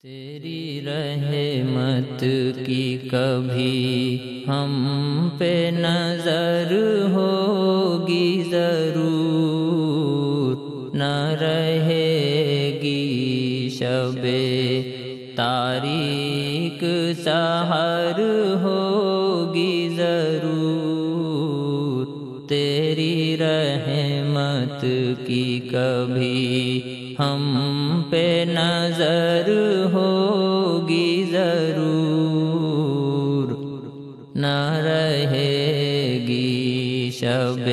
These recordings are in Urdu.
تیری رحمت کی کبھی ہم پہ نظر ہوگی ضرور، نہ رہے گی شب تاریک سحر ہوگی ضرور، تیری رحمت کی کبھی ہم پہ نظر ہوگی ضرور، نہ رہے گی شب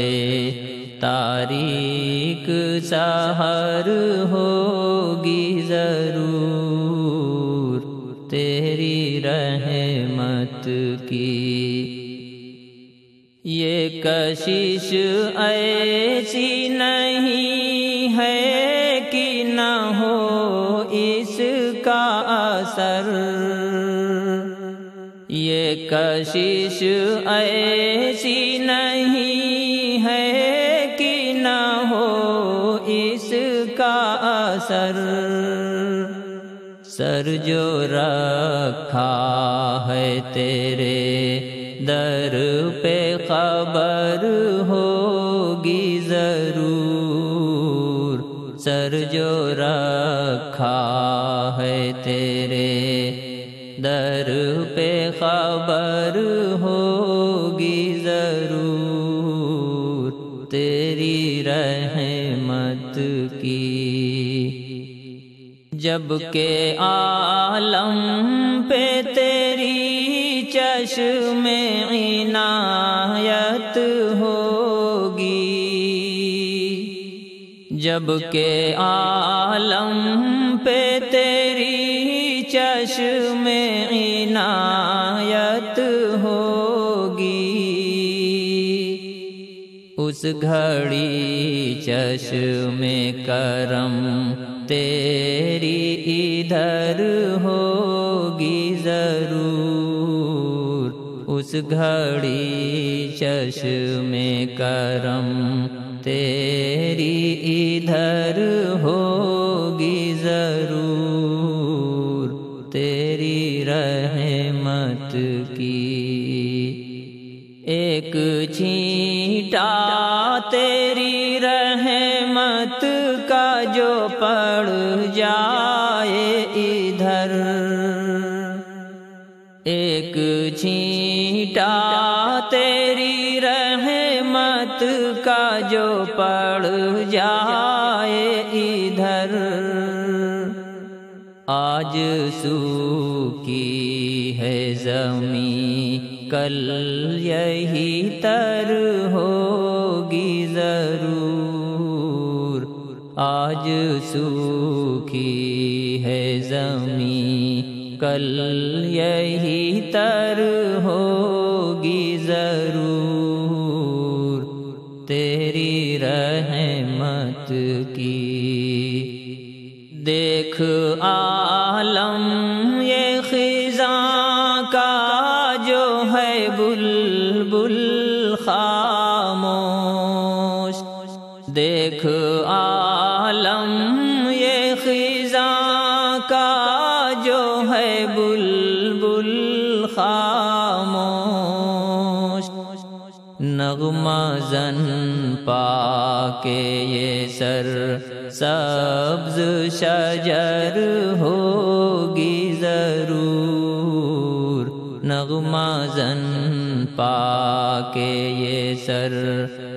تاریک سحر ہوگی ضرور، تیری رحمت کی یہ کشش ایسی نہیں ہے کہ نہ ہو اس کا اثر، یہ کشش ایسی نہیں ہے کہ نہ ہو اس کا اثر، سر جو رکھا ہے تیرے در پہ خبر ہوگی ضرور، سر جو رکھا ہے تیرے در پہ خبر ہوگی ضرور، تیری رحمت کی جب کہ عالم پہ تیری چشم عنایت ہوگی، جب کہ عالم پہ تیری چشم عنایت ہوگی، اس گھڑی چشم کرم تیری ادھر ہوگی ضرور، اس گھڑی چشم کرم تیری ادھر ہوگی ضرور، تیری رحمت کی ایک چھینٹا تیری رحمت کا جو پڑ جائے ادھر، ایک چھینٹا تیری رحمت کا جو پڑ جائے ادھر، آج سوکھی ہے زمین کل یہی تر ہوگی ضرور، آج سوکھی ہے زمین کل یہی تر ہوگی ضرور، تیری رحمت کی دیکھ عالم یہ خزاں کا جو ہے بلبل خاموش، دیکھ عالم یہ خزاں کا جو ہے بلبل خاموش، نغمہ زن پا کے یہ سر سبز شجر ہوگی ضرور، نغمہ زن پا کے یہ سر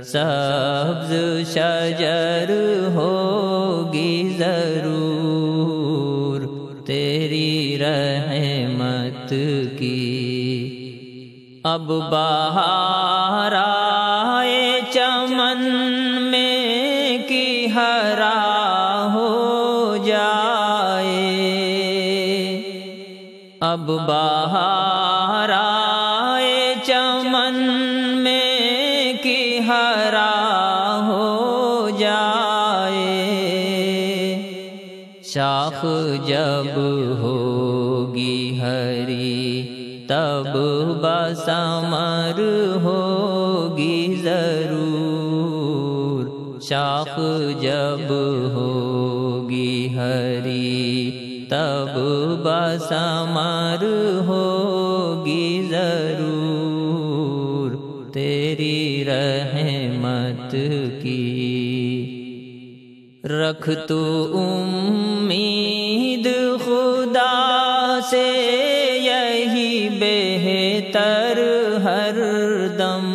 سبز شجر ہوگی ضرور، تیری رحمت کی اب بہار آئے چمن میں کی ہرا ہو جائے، اب بہار آئے چمن میں کی ہرا ہو جائے، شاخ جب ہوگی ہری تب بثمر ہوگی ضرور، شاخ جب ہوگی ہری تب بثمر ہوگی ضرور تیری رحمت کی۔ رکھ تو امید خدا سے یہی بہتر ہر دم،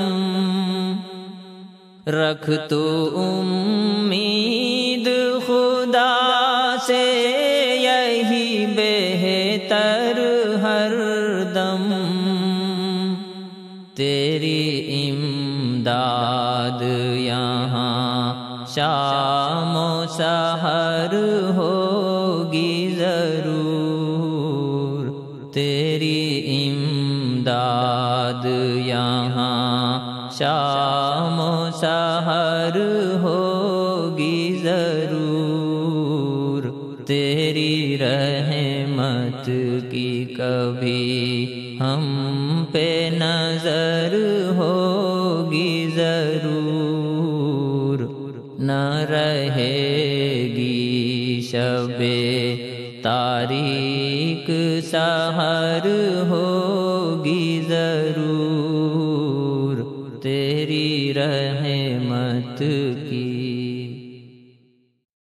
رکھ تو امید خدا سے یہی بہتر ہر دم، تیری امداد یہاں شام و سحر ہوگی ضرور تیری امداد یہاں شام و سحر ہوگی ضرور تیری رحمت کی کبھی ہم پہ نظر ہوگی ضرور، نہ رہے گی شب تاریک سحر ہوگی ضرور تیری رحمت